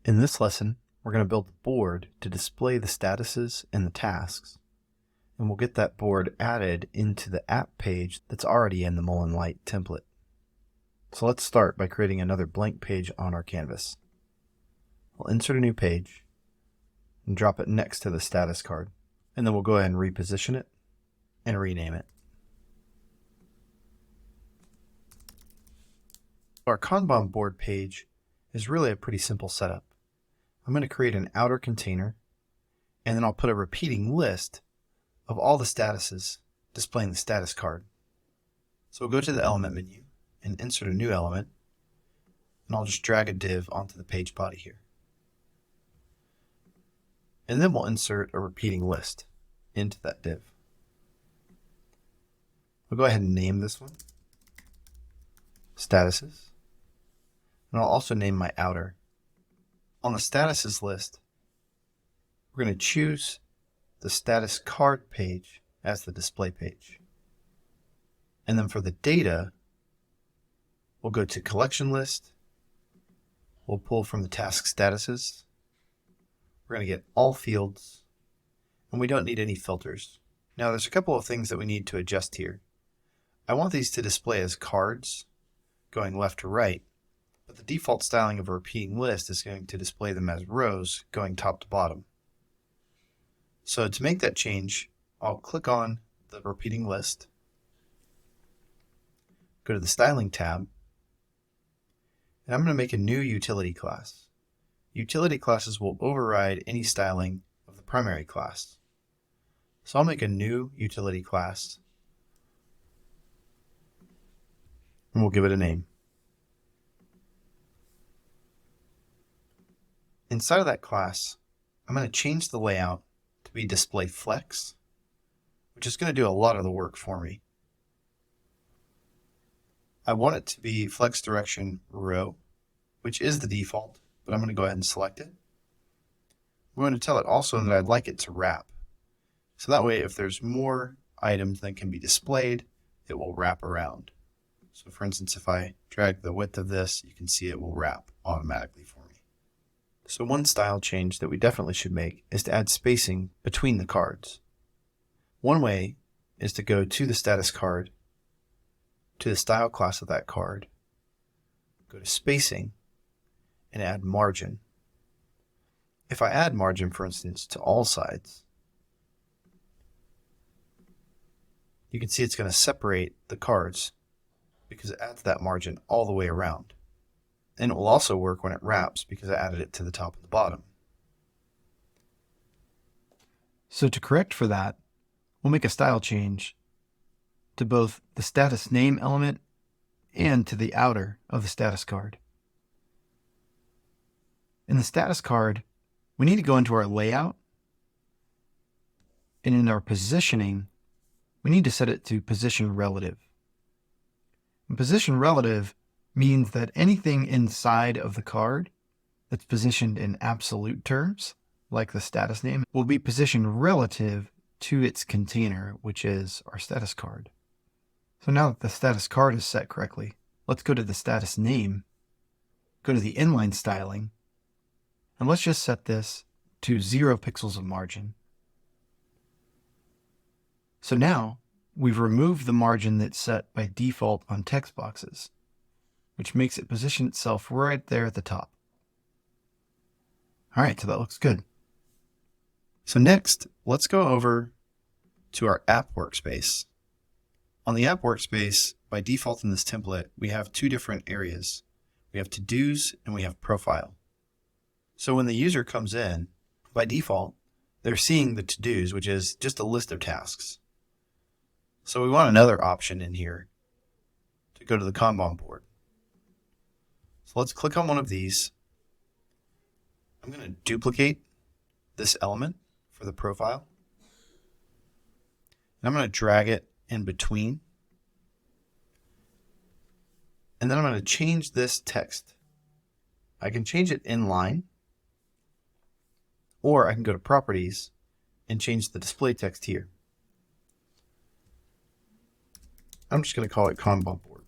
In this lesson, we're going to build a board to display the statuses and the tasks. And we'll get that board added into the app page that's already in the Mullen Light template. So let's start by creating another blank page on our canvas. We'll insert a new page and drop it next to the status card. And then we'll go ahead and reposition it and rename it. Our Kanban board page is really a pretty simple setup. I'm going to create an outer container, and then I'll put a repeating list of all the statuses displaying the status card. So we'll go to the element menu and insert a new element, and I'll just drag a div onto the page body here. And then we'll insert a repeating list into that div. We'll go ahead and name this one statuses, and I'll also name my outer. On the statuses list, we're going to choose the status card page as the display page. And then for the data, we'll go to collection list. We'll pull from the task statuses. We're going to get all fields, and we don't need any filters. Now there's a couple of things that we need to adjust here. I want these to display as cards going left to right, but the default styling of a repeating list is going to display them as rows going top to bottom. So to make that change, I'll click on the repeating list, go to the styling tab, and I'm going to make a new utility class. Utility classes will override any styling of the primary class. So I'll make a new utility class, and we'll give it a name. Inside of that class, I'm going to change the layout to be display flex, which is going to do a lot of the work for me. I want it to be flex direction row, which is the default, but I'm going to go ahead and select it. I'm going to tell it also that I'd like it to wrap. So that way, if there's more items that can be displayed, it will wrap around. So for instance, if I drag the width of this, you can see it will wrap automatically for me. So one style change that we definitely should make is to add spacing between the cards. One way is to go to the status card, to the style class of that card, go to spacing, and add margin. If I add margin, for instance, to all sides, you can see it's going to separate the cards because it adds that margin all the way around. And it will also work when it wraps because I added it to the top and the bottom. So to correct for that, we'll make a style change to both the status name element and to the outer of the status card. In the status card, we need to go into our layout, and in our positioning, we need to set it to position relative. And position relative means that anything inside of the card that's positioned in absolute terms, like the status name, will be positioned relative to its container, which is our status card. So now that the status card is set correctly, let's go to the status name, go to the inline styling, and let's just set this to 0 pixels of margin. So now we've removed the margin that's set by default on text boxes, which makes it position itself right there at the top. All right, so that looks good. So next, let's go over to our app workspace. On the app workspace, by default in this template, we have two different areas. We have to-dos and we have profile. So when the user comes in, by default, they're seeing the to-dos, which is just a list of tasks. So we want another option in here to go to the Kanban board. So let's click on one of these. I'm going to duplicate this element for the profile. And I'm going to drag it in between. And then I'm going to change this text. I can change it inline, or I can go to properties and change the display text here. I'm just going to call it Kanban board.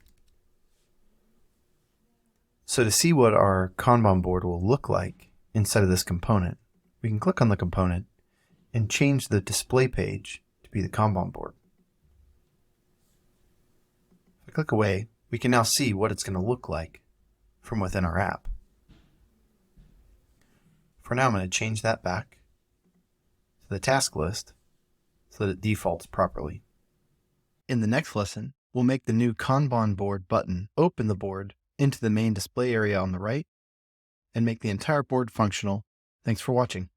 So to see what our Kanban board will look like, inside of this component, we can click on the component and change the display page to be the Kanban board. If I click away, we can now see what it's going to look like from within our app. For now, I'm going to change that back to the task list so that it defaults properly. In the next lesson, we'll make the new Kanban board button open the board into the main display area on the right and make the entire board functional. Thanks for watching.